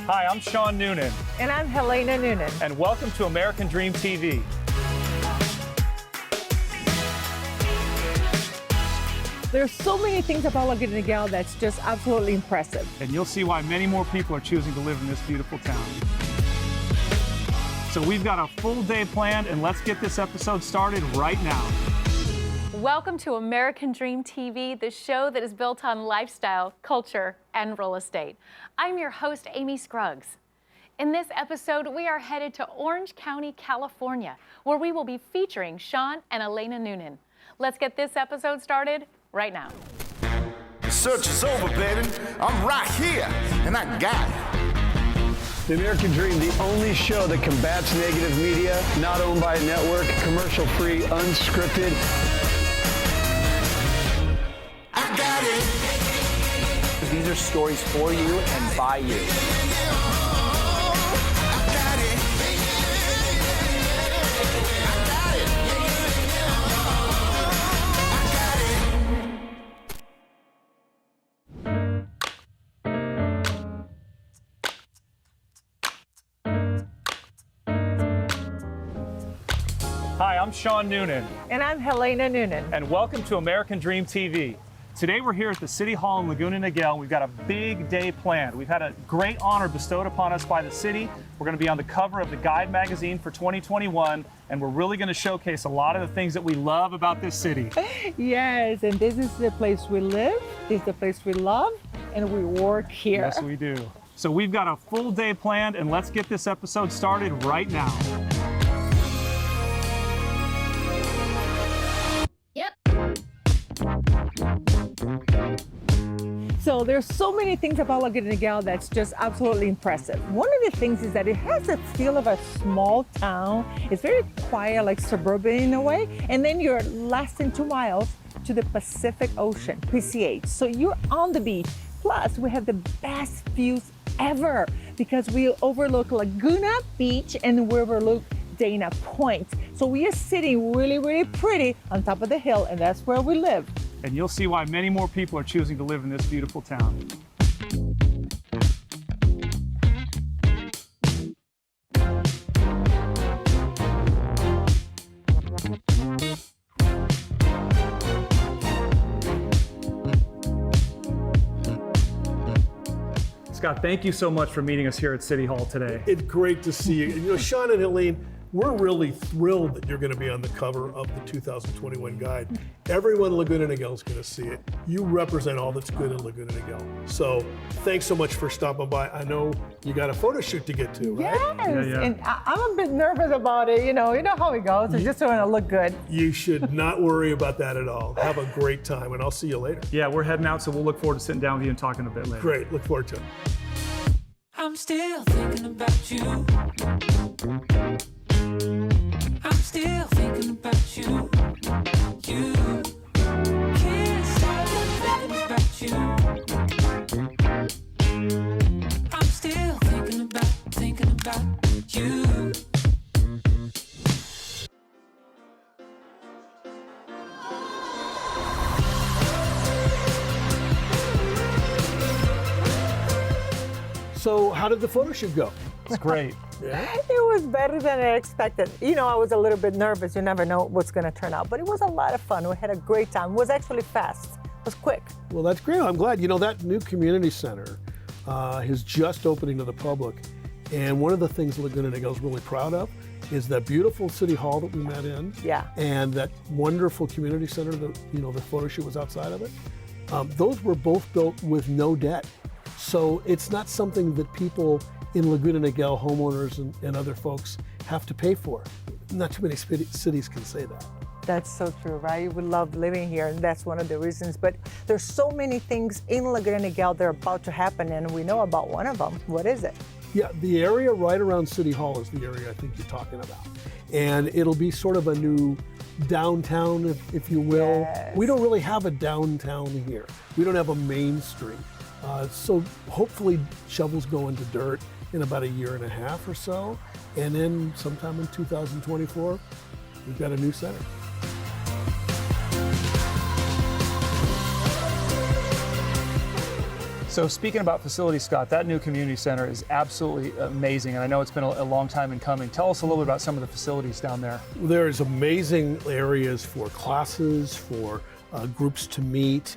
Hi, I'm Shawn Noonan. And I'm Helena Noonan. And welcome to American Dream TV. There's so many things about Laguna Niguel that's just absolutely impressive. And you'll see why many more people are choosing to live in this beautiful town. So we've got a full day planned, and let's get this episode started right now. Welcome to American Dream TV, the show that is built on lifestyle, culture, and real estate. I'm your host, Amy Scruggs. In this episode, we are headed to Orange County, California, where we will be featuring Shawn and Helena Noonan. Let's get this episode started right now. The search is over, baby. I'm right here, and I got it. The American Dream, the only show that combats negative media, not owned by a network, commercial-free, unscripted. I got it. These are stories for you and by you. Hi, I'm Shawn Noonan. And I'm Helena Noonan. And welcome to American Dream TV. Today we're here at the City Hall in Laguna Niguel. We've got a big day planned. We've had a great honor bestowed upon us by the city. We're going to be on the cover of the Guide magazine for 2021, and we're really going to showcase a lot of the things that we love about this city. Yes, and this is the place we live, this is the place we love, and we work here. Yes, we do. So we've got a full day planned, and let's get this episode started right now. So there's so many things about Laguna Niguel that's just absolutely impressive. One of the things is that it has a feel of a small town. It's very quiet, like suburban in a way. And then you're less than 2 miles to the Pacific Ocean, PCH. So you're on the beach. Plus, we have the best views ever because we overlook Laguna Beach and we overlook Dana Point. So we are sitting really, really pretty on top of the hill, and that's where we live. And you'll see why many more people are choosing to live in this beautiful town. Scott, thank you so much for meeting us here at City Hall today. It's great to see you. You know, Shawn and Helene, we're really thrilled that you're going to be on the cover of the 2021 Guide. Everyone in Laguna Niguel is going to see it. You represent all that's good in Laguna Niguel. So thanks so much for stopping by. I know you got a photo shoot to get to, right? Yes, Yeah. and I'm a bit nervous about it. You know how it goes. I just want to look good. You should not worry about that at all. Have a great time, and I'll see you later. Yeah, we're heading out, so we'll look forward to sitting down with you and talking a bit later. Great, look forward to it. I'm still thinking about you. I'm still thinking about you. You can't stop thinking about you. I'm still thinking about you. So how did the photo shoot go? It's great. Yeah. It was better than I expected. You know, I was a little bit nervous. You never know what's going to turn out. But it was a lot of fun. We had a great time. It was actually fast. It was quick. Well, that's great. I'm glad. You know, that new community center is just opening to the public. And one of the things Laguna Niguel is really proud of is that beautiful city hall that we met in. Yeah. And that wonderful community center that, you know, the photo shoot was outside of it. Those were both built with no debt. So it's not something that people in Laguna Niguel, homeowners and other folks, have to pay for. Not too many cities can say that. That's so true, right? We love living here, and that's one of the reasons. But there's so many things in Laguna Niguel that are about to happen, and we know about one of them. What is it? Yeah, the area right around City Hall is the area I think you're talking about. And it'll be sort of a new downtown, if you will. Yes. We don't really have a downtown here. We don't have a main street. So hopefully shovels go into dirt in about 1.5 years or so. And then sometime in 2024, we've got a new center. So speaking about facilities, Scott, that new community center is absolutely amazing, and I know it's been a long time in coming. Tell us a little bit about some of the facilities down there. There's amazing areas for classes, for groups to meet.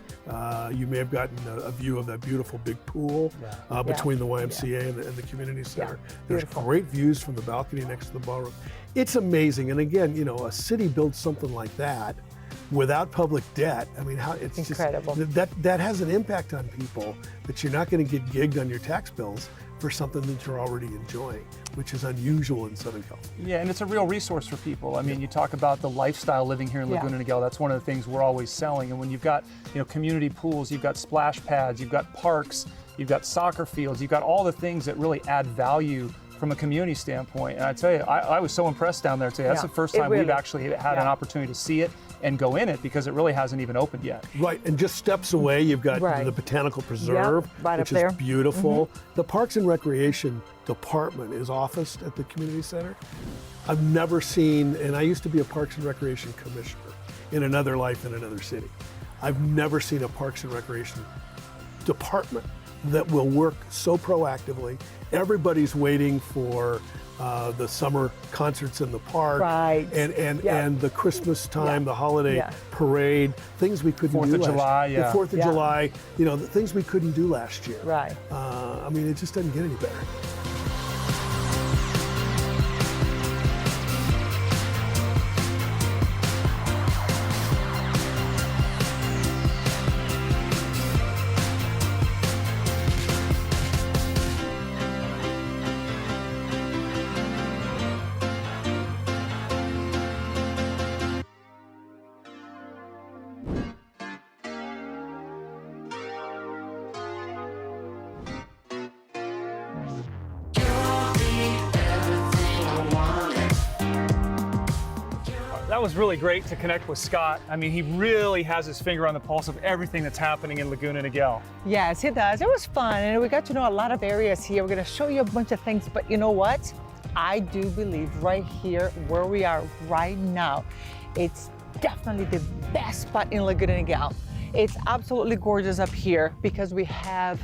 You may have gotten a view of that beautiful big pool between the YMCA and the community center. There's great views from the balcony next to the ballroom. It's amazing, and again, you know, a city builds something like that without public debt. I mean, it's incredible. That has an impact on people, that you're not going to get gigged on your tax bills for something that you're already enjoying, which is unusual in Southern California. Yeah, and it's a real resource for people. I mean, you talk about the lifestyle living here in Laguna Niguel. That's one of the things we're always selling. And when you've got, you know, community pools, you've got splash pads, you've got parks, you've got soccer fields, you've got all the things that really add value from a community standpoint. And I tell you, I was so impressed down there today. That's the first time we've actually had an opportunity to see it and go in it, because it really hasn't even opened yet. Right, and just steps away, you've got the Botanical Preserve, which is beautiful. The Parks and Recreation Department is officed at the community center. I've never seen, and I used to be a Parks and Recreation Commissioner in another life in another city. I've never seen a Parks and Recreation Department that will work so proactively. Everybody's waiting for the summer concerts in the park, and the Christmas time, the holiday parade, things we couldn't do last year. The 4th of July, you know, the things we couldn't do last year. Right. I mean, it just doesn't get any better. That was really great to connect with Scott. I mean, he really has his finger on the pulse of everything that's happening in Laguna Niguel. Yes, it does. It was fun, and we got to know a lot of areas here. We're going to show you a bunch of things, but you know what? I do believe right here, where we are right now, it's definitely the best spot in Laguna Niguel. It's absolutely gorgeous up here because we have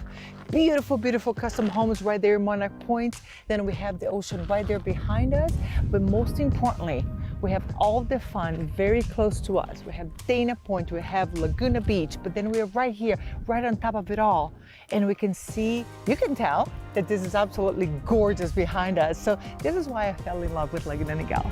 beautiful, beautiful custom homes right there in Monarch Point. Then we have the ocean right there behind us. But most importantly, we have all the fun very close to us. We have Dana Point, we have Laguna Beach, but then we're right here, right on top of it all. And we can see, you can tell that this is absolutely gorgeous behind us. So this is why I fell in love with Laguna Niguel.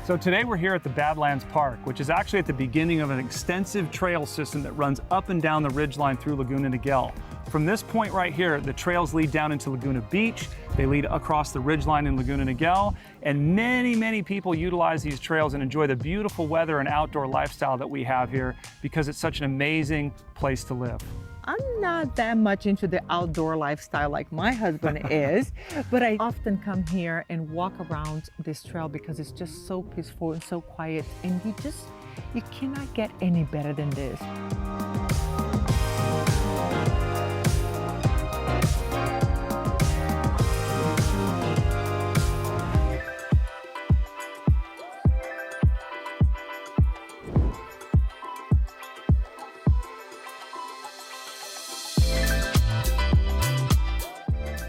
So today we're here at the Badlands Park, which is actually at the beginning of an extensive trail system that runs up and down the ridgeline through Laguna Niguel. From this point right here, the trails lead down into Laguna Beach, they lead across the ridgeline in Laguna Niguel, and many, many people utilize these trails and enjoy the beautiful weather and outdoor lifestyle that we have here because it's such an amazing place to live. I'm not that much into the outdoor lifestyle like my husband is, but I often come here and walk around this trail because it's just so peaceful and so quiet, and you cannot get any better than this.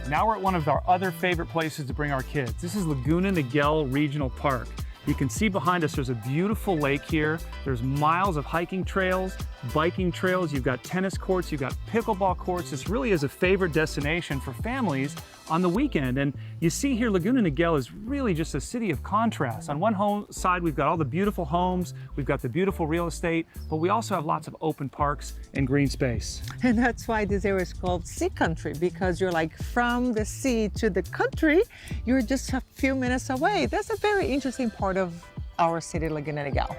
Now we're at one of our other favorite places to bring our kids. This is Laguna Niguel Regional Park. You can see behind us there's a beautiful lake here. There's miles of hiking trails, biking trails, you've got tennis courts, you've got pickleball courts. This really is a favorite destination for families on the weekend. And you see here, Laguna Niguel is really just a city of contrast. On one side, we've got all the beautiful homes, we've got the beautiful real estate, but we also have lots of open parks and green space. And that's why this area is called Sea Country, because you're like from the sea to the country, you're just a few minutes away. That's a very interesting part of our city, Laguna Niguel.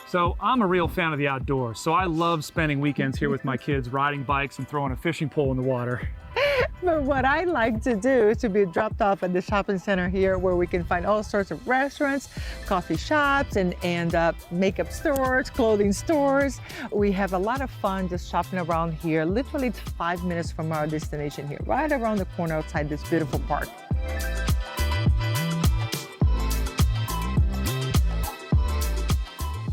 So I'm a real fan of the outdoors, so I love spending weekends here with my kids, riding bikes and throwing a fishing pole in the water. But what I like to do is to be dropped off at the shopping center here, where we can find all sorts of restaurants, coffee shops, and makeup stores, clothing stores. We have a lot of fun just shopping around here. Literally, it's 5 minutes from our destination here, right around the corner outside this beautiful park.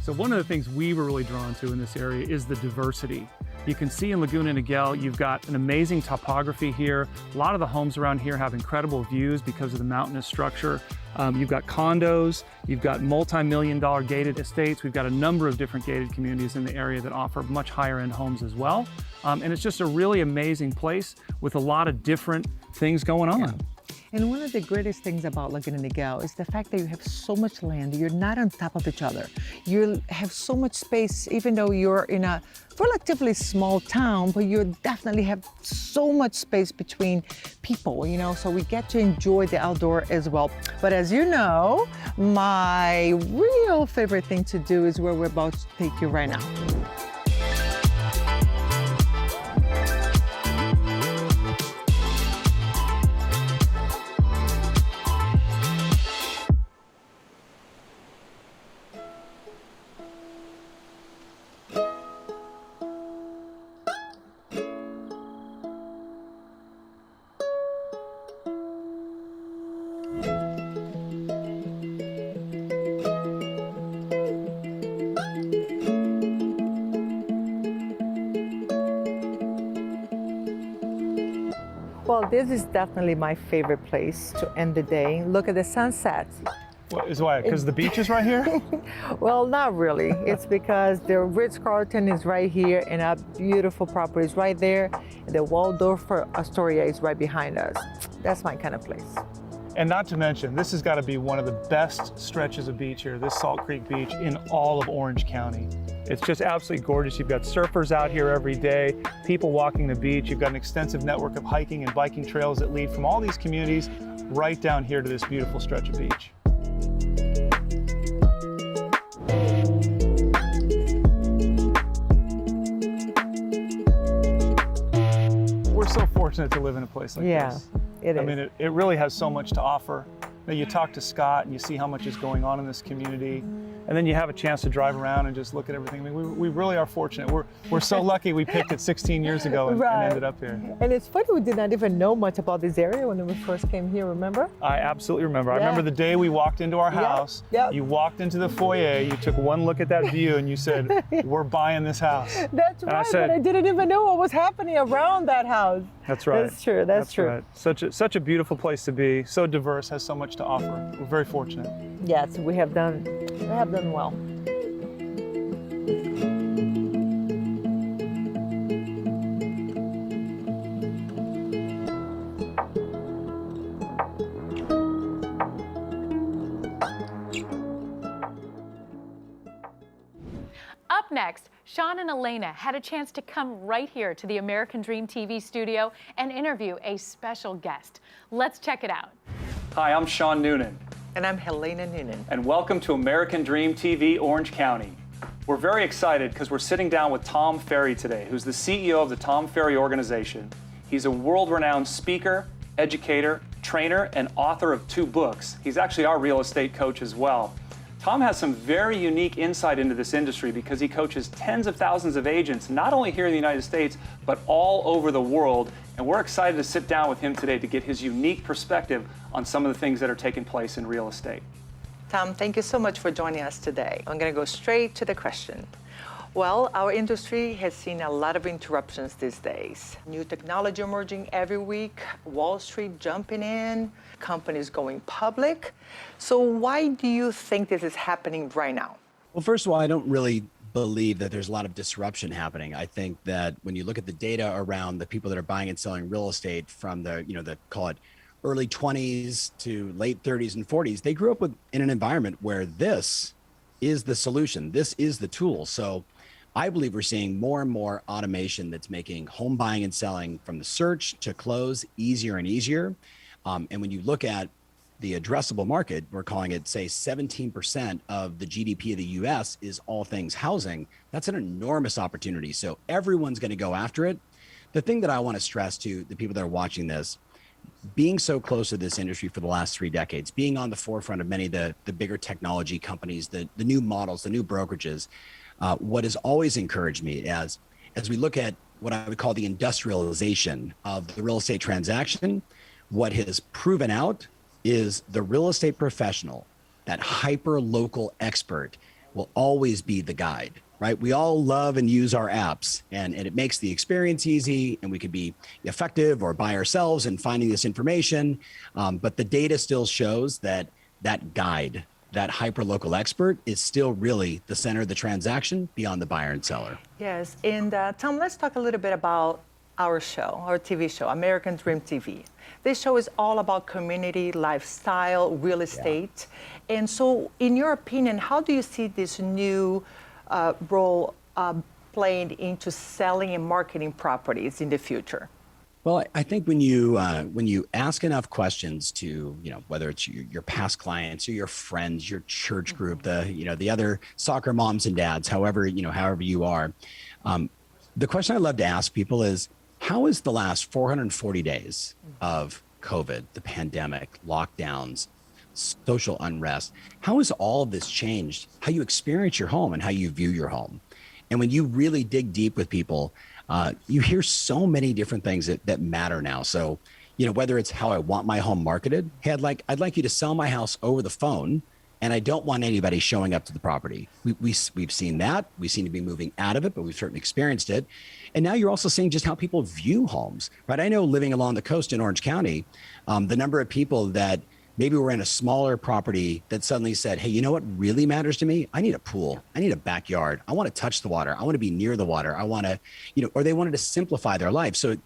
So one of the things we were really drawn to in this area is the diversity. You can see in Laguna Niguel, you've got an amazing topography here. A lot of the homes around here have incredible views because of the mountainous structure. You've got condos, you've got multi-million-dollar gated estates. We've got a number of different gated communities in the area that offer much higher end homes as well. And it's just a really amazing place with a lot of different things going on. Yeah. And one of the greatest things about Laguna Niguel is the fact that you have so much land. You're not on top of each other. You have so much space, even though you're in a relatively small town, but you definitely have so much space between people, you know, so we get to enjoy the outdoor as well. But as you know, my real favorite thing to do is where we're about to take you right now. Well, this is definitely my favorite place to end the day. Look at the sunset. What is why? Because the beach is right here? Well, not really. It's because the Ritz-Carlton is right here and our beautiful property is right there. And the Waldorf Astoria is right behind us. That's my kind of place. And not to mention, this has got to be one of the best stretches of beach here, this Salt Creek Beach in all of Orange County. It's just absolutely gorgeous. You've got surfers out here every day, people walking the beach. You've got an extensive network of hiking and biking trails that lead from all these communities right down here to this beautiful stretch of beach. We're so fortunate to live in a place like this. It is. I mean, it really has so much to offer. Now, you talk to Scott and you see how much is going on in this community, and then you have a chance to drive around and just look at everything. I mean, we really are fortunate. We're so lucky we picked it 16 years ago and ended up here. And it's funny, we did not even know much about this area when we first came here, remember? I absolutely remember. I Yeah. remember the day we walked into our house. Yep. You walked into the foyer, you took one look at that view and you said, we're buying this house. That's And right, I said, but I didn't even know what was happening around that house. That's right. That's true, that's true. Right. Such a beautiful place to be, so diverse, has so much to offer. We're very fortunate. Yes, we have done well. Up next, Shawn and Helena had a chance to come right here to the American Dream TV studio and interview a special guest. Let's check it out. Hi, I'm Shawn Noonan, And I'm Helena Noonan. and welcome to American Dream TV Orange County. We're very excited because we're sitting down with Tom Ferry today, who's the CEO of the Tom Ferry organization. He's a world-renowned speaker, educator, trainer, and author of 2 books. He's actually our real estate coach as well. Tom has some very unique insight into this industry because he coaches tens of thousands of agents, not only here in the United States, but all over the world. And we're excited to sit down with him today to get his unique perspective on some of the things that are taking place in real estate. Tom, thank you so much for joining us today. I'm going to go straight to the question. Well, our industry has seen a lot of interruptions these days. New technology emerging every week, Wall Street jumping in, companies going public. So why do you think this is happening right now? Well, first of all, I don't really believe that there's a lot of disruption happening. I think that when you look at the data around the people that are buying and selling real estate from the call it early 20s to late 30s and 40s, they grew up in an environment where this is the solution. This is the tool. So I believe we're seeing more and more automation that's making home buying and selling from the search to close easier and easier. And when you look at the addressable market, we're calling it, say, 17% of the GDP of the US is all things housing. That's an enormous opportunity. So everyone's going to go after it. The thing that I want to stress to the people that are watching this, being so close to this industry for the last 3 decades, being on the forefront of many of the bigger technology companies, the new models, the new brokerages, what has always encouraged me as we look at what I would call the industrialization of the real estate transaction, what has proven out is the real estate professional, that hyper local expert, will always be the guide, right? We all love and use our apps, and it makes the experience easy, and we could be effective or by ourselves in finding this information. But the data still shows that that guide, that hyper-local expert, is still really the center of the transaction beyond the buyer and seller. Yes, and Tom, let's talk a little bit about our show, our TV show, American Dream TV. This show is all about community, lifestyle, real estate. Yeah. And so, in your opinion, how do you see this new role playing into selling and marketing properties in the future? Well, I think when you ask enough questions to, whether it's your past clients or your friends, your church group, the other soccer moms and dads, however you are, the question I love to ask people is, how is the last 440 days of COVID, the pandemic, lockdowns, social unrest, how has all of this changed how you experience your home and how you view your home? And when you really dig deep with people, you hear so many different things that matter now. So, whether it's how I want my home marketed, hey, I'd like you to sell my house over the phone, and I don't want anybody showing up to the property. We've seen that. We seem to be moving out of it, but we've certainly experienced it. And now you're also seeing just how people view homes, right? I know living along the coast in Orange County, the number of people that maybe were in a smaller property that suddenly said, hey, you know what really matters to me? I need a pool. I need a backyard. I want to touch the water. I want to be near the water. I want to, or they wanted to simplify their life. So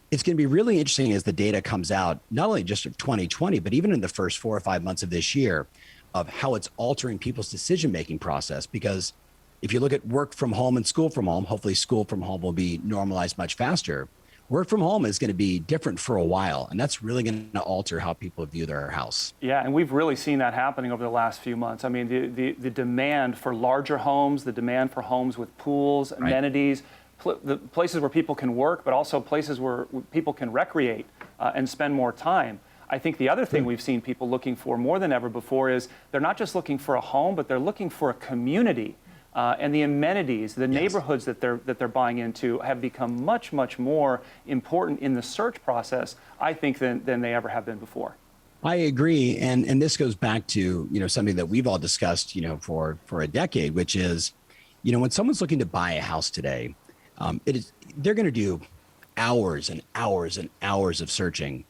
it's going to be really interesting as the data comes out, not only just of 2020, but even in the first 4 or 5 months of this year, of how it's altering people's decision-making process. Because if you look at work from home and school from home, hopefully school from home will be normalized much faster. Work from home is going to be different for a while, and that's really going to alter how people view their house. Yeah, and we've really seen that happening over the last few months. I mean, the demand for larger homes, the demand for homes with pools, amenities, the places where people can work, but also places where people can recreate and spend more time. I think the other thing we've seen people looking for more than ever before is they're not just looking for a home, but they're looking for a community. And the amenities, the neighborhoods that they're buying into have become much, much more important in the search process, I think, than they ever have been before. I agree. And this goes back to, something that we've all discussed, for a decade, which is, when someone's looking to buy a house today, they're going to do hours and hours and hours of searching.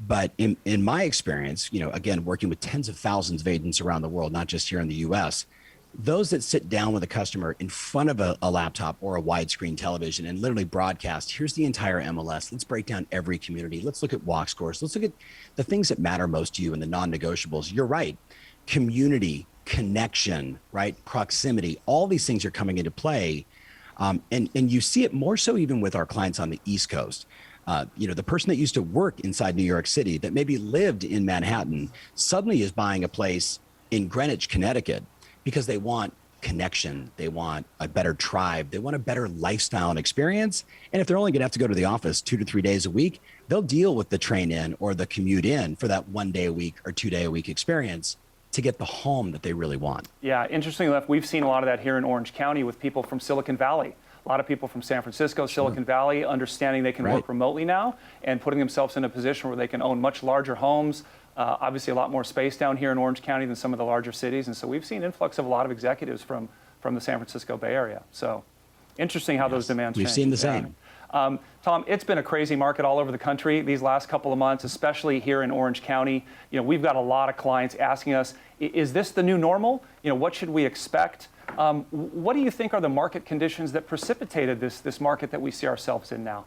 But in my experience, again, working with tens of thousands of agents around the world, not just here in the US, those that sit down with a customer in front of a laptop or a widescreen television and literally broadcast, here's the entire MLS. Let's break down every community. Let's look at walk scores. Let's look at the things that matter most to you and the non-negotiables. You're right. Community, connection, right? Proximity, all these things are coming into play. And you see it more so even with our clients on the East Coast. The person that used to work inside New York City that maybe lived in Manhattan suddenly is buying a place in Greenwich, Connecticut, because they want connection, they want a better tribe, they want a better lifestyle and experience. And if they're only going to have to go to the office 2 to 3 days a week, they'll deal with the train in or the commute in for that 1 day a week or 2 day a week experience to get the home that they really want. Yeah, interestingly enough, we've seen a lot of that here in Orange County with people from Silicon Valley. A lot of people from San Francisco, Silicon Valley, understanding they can work remotely now and putting themselves in a position where they can own much larger homes. Obviously, a lot more space down here in Orange County than some of the larger cities. And so we've seen influx of a lot of executives from the San Francisco Bay Area. So interesting how those demands change. We've seen the same. Tom, it's been a crazy market all over the country these last couple of months, especially here in Orange County. We've got a lot of clients asking us, is this the new normal? What should we expect? What do you think are the market conditions that precipitated this market that we see ourselves in now?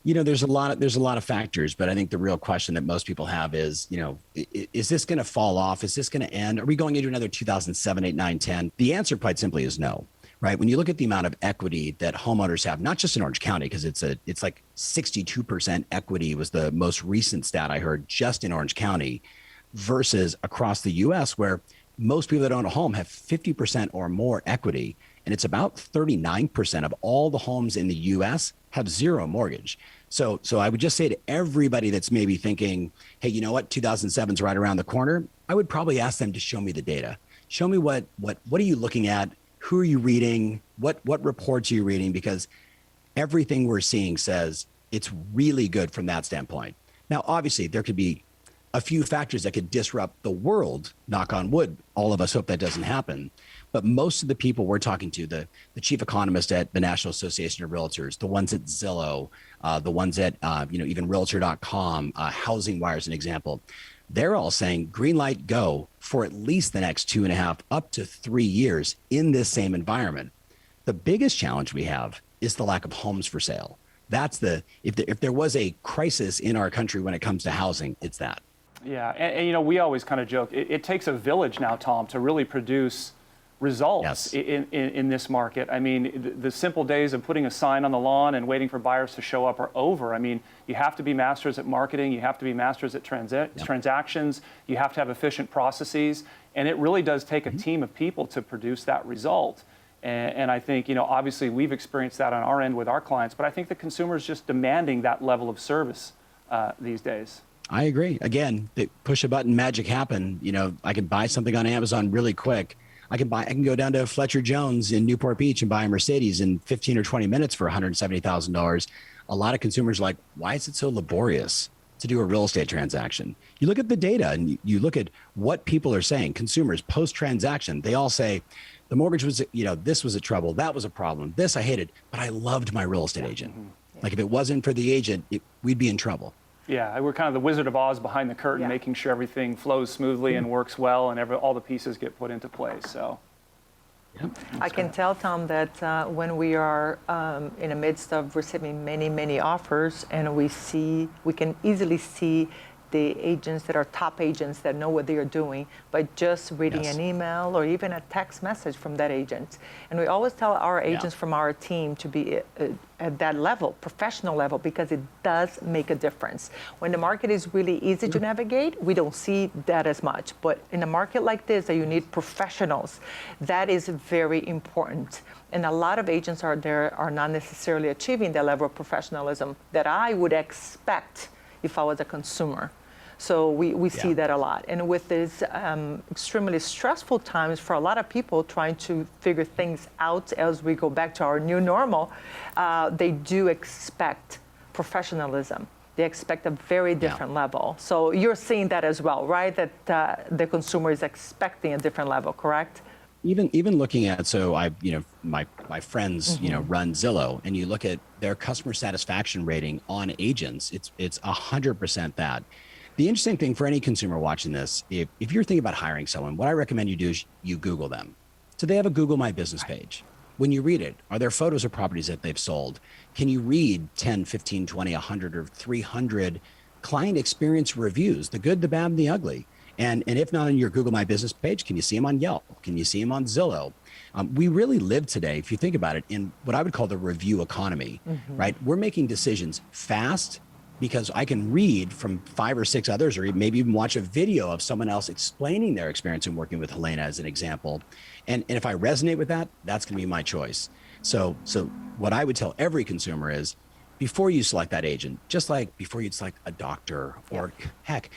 There's a lot of factors, but I think the real question that most people have is, is this going to fall off? Is this going to end? Are we going into another 2007, 8, 9, 10? The answer quite simply is no, right? When you look at the amount of equity that homeowners have, not just in Orange County, because it's like 62% equity was the most recent stat I heard just in Orange County, versus across the US where most people that own a home have 50% or more equity. And it's about 39% of all the homes in the US have zero mortgage. So I would just say to everybody that's maybe thinking, hey, you know what, 2007 is right around the corner, I would probably ask them to show me the data. Show me what are you looking at? Who are you reading? What reports are you reading? Because everything we're seeing says it's really good from that standpoint. Now, obviously, there could be a few factors that could disrupt the world, knock on wood. All of us hope that doesn't happen. But most of the people we're talking to, the chief economist at the National Association of Realtors, the ones at Zillow, the ones at even Realtor.com, Housing Wire is an example. They're all saying green light, go for at least the next 2.5 up to 3 years in this same environment. The biggest challenge we have is the lack of homes for sale. That's if there was a crisis in our country when it comes to housing, it's that. Yeah, and we always kind of joke, it takes a village now, Tom, to really produce results in this market. I mean, the simple days of putting a sign on the lawn and waiting for buyers to show up are over. I mean, you have to be masters at marketing, you have to be masters at transactions, you have to have efficient processes, and it really does take a team of people to produce that result. And I think, obviously we've experienced that on our end with our clients, but I think the consumer is just demanding that level of service these days. I agree. Again, push a button, magic happen. I can buy something on Amazon really quick. I can go down to Fletcher Jones in Newport Beach and buy a Mercedes in 15 or 20 minutes for $170,000. A lot of consumers are like, why is it so laborious to do a real estate transaction? You look at the data and you look at what people are saying. Consumers post-transaction, they all say, the mortgage was, this was a trouble, that was a problem, this I hated, but I loved my real estate agent. Like if it wasn't for the agent, we'd be in trouble. Yeah, we're kind of the Wizard of Oz behind the curtain, making sure everything flows smoothly and works well, and all the pieces get put into place. So, I can tell, Tom, that when we are in the midst of receiving many, many offers, and we can easily see the agents that are top agents that know what they are doing by just reading an email or even a text message from that agent. And we always tell our agents from our team to be at that level, professional level, because it does make a difference. When the market is really easy to navigate, we don't see that as much. But in a market like this, that you need professionals, that is very important. And a lot of agents are not necessarily achieving the level of professionalism that I would expect if I was a consumer. So we see that a lot. And with these extremely stressful times for a lot of people trying to figure things out as we go back to our new normal, they do expect professionalism. They expect a very different level. So you're seeing that as well, right? That the consumer is expecting a different level, correct? Even looking at, my friends, run Zillow, and you look at their customer satisfaction rating on agents, it's 100% that. The interesting thing for any consumer watching this, if you're thinking about hiring someone, what I recommend you do is you Google them. So they have a Google My Business page. When you read it, are there photos of properties that they've sold? Can you read 10, 15, 20, 100, or 300 client experience reviews, the good, the bad, and the ugly? And if not on your Google My Business page, can you see them on Yelp? Can you see them on Zillow? We really live today, if you think about it, in what I would call the review economy, right? We're making decisions fast because I can read from 5 or 6 others, or maybe even watch a video of someone else explaining their experience in working with Helena as an example. And if I resonate with that, that's going to be my choice. So what I would tell every consumer is, before you select that agent, just like before you'd select a doctor or heck,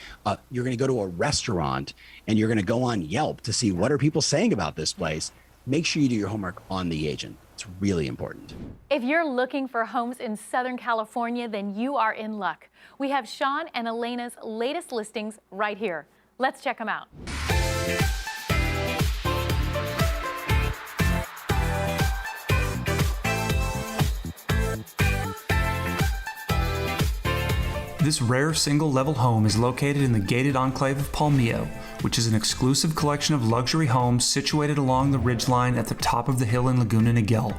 you're going to go to a restaurant and you're going to go on Yelp to see what are people saying about this place. Make sure you do your homework on the agent. It's really important. If you're looking for homes in Southern California, then you are in luck. We have Shawn and Helena's latest listings right here. Let's check them out. This rare single-level home is located in the gated enclave of Palmillo, which is an exclusive collection of luxury homes situated along the ridgeline at the top of the hill in Laguna Niguel.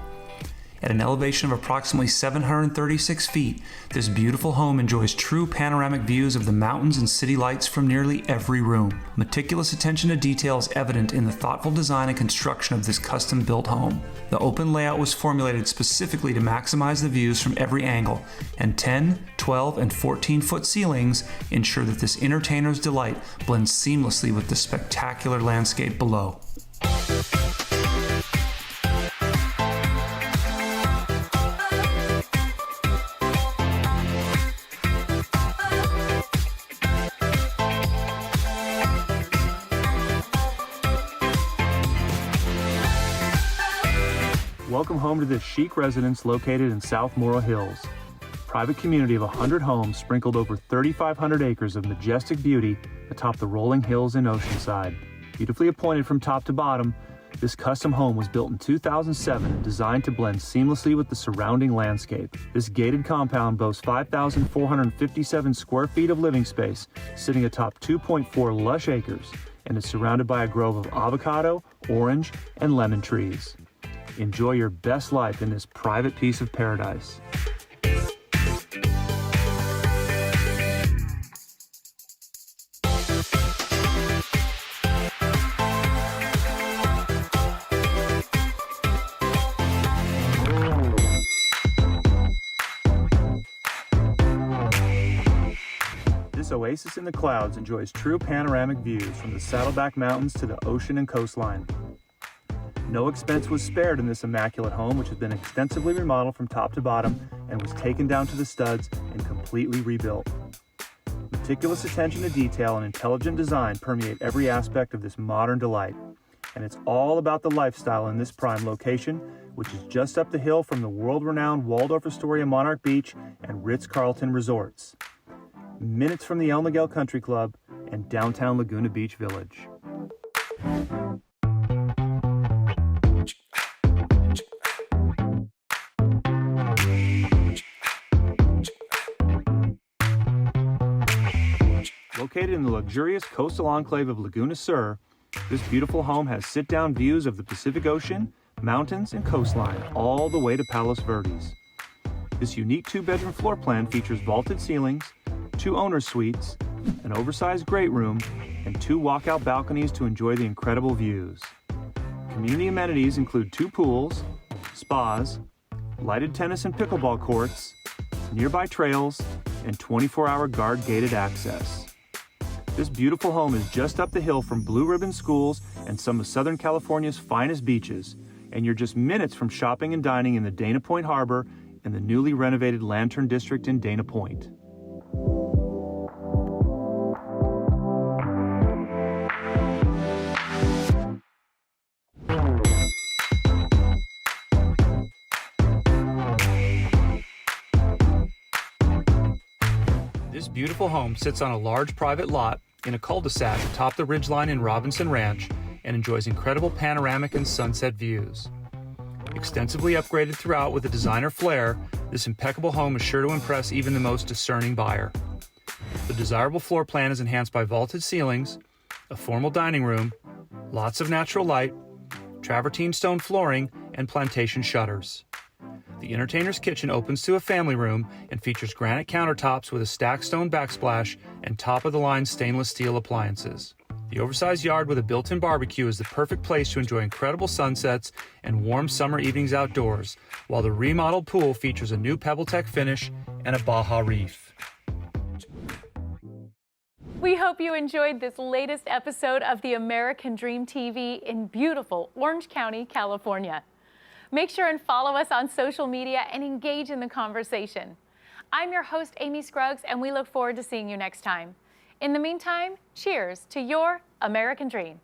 At an elevation of approximately 736 feet, this beautiful home enjoys true panoramic views of the mountains and city lights from nearly every room. Meticulous attention to detail is evident in the thoughtful design and construction of this custom-built home. The open layout was formulated specifically to maximize the views from every angle, and 10, 12, and 14-foot ceilings ensure that this entertainer's delight blends seamlessly with the spectacular landscape below. Welcome home to this chic residence located in South Morro Hills. Private community of 100 homes sprinkled over 3,500 acres of majestic beauty atop the rolling hills in Oceanside. Beautifully appointed from top to bottom, This custom home was built in 2007 and designed to blend seamlessly with the surrounding landscape. This gated compound boasts 5,457 square feet of living space, sitting atop 2.4 lush acres, and is surrounded by a grove of avocado, orange, and lemon trees. Enjoy your best life in this private piece of paradise. This oasis in the clouds enjoys true panoramic views from the Saddleback Mountains to the ocean and coastline. No expense was spared in this immaculate home, which has been extensively remodeled from top to bottom and was taken down to the studs and completely rebuilt. Meticulous attention to detail and intelligent design permeate every aspect of this modern delight. And it's all about the lifestyle in this prime location, which is just up the hill from the world-renowned Waldorf Astoria Monarch Beach and Ritz-Carlton Resorts. Minutes from the El Miguel Country Club and downtown Laguna Beach Village. Located in the luxurious coastal enclave of Laguna Sur, this beautiful home has sit-down views of the Pacific Ocean, mountains, and coastline all the way to Palos Verdes. This unique two-bedroom floor plan features vaulted ceilings, 2 owner's suites, an oversized great room, and 2 walkout balconies to enjoy the incredible views. Community amenities include 2 pools, spas, lighted tennis and pickleball courts, nearby trails, and 24-hour guard-gated access. This beautiful home is just up the hill from Blue Ribbon Schools and some of Southern California's finest beaches, and you're just minutes from shopping and dining in the Dana Point Harbor and the newly renovated Lantern District in Dana Point. This beautiful home sits on a large private lot in a cul-de-sac atop the ridgeline in Robinson Ranch and enjoys incredible panoramic and sunset views. Extensively upgraded throughout with a designer flair, this impeccable home is sure to impress even the most discerning buyer. The desirable floor plan is enhanced by vaulted ceilings, a formal dining room, lots of natural light, travertine stone flooring, and plantation shutters. The entertainer's kitchen opens to a family room and features granite countertops with a stacked stone backsplash and top-of-the-line stainless steel appliances. The oversized yard with a built-in barbecue is the perfect place to enjoy incredible sunsets and warm summer evenings outdoors, while the remodeled pool features a new PebbleTech finish and a Baja Reef. We hope you enjoyed this latest episode of the American Dream TV in beautiful Orange County, California. Make sure and follow us on social media and engage in the conversation. I'm your host, Amy Scruggs, and we look forward to seeing you next time. In the meantime, cheers to your American Dream.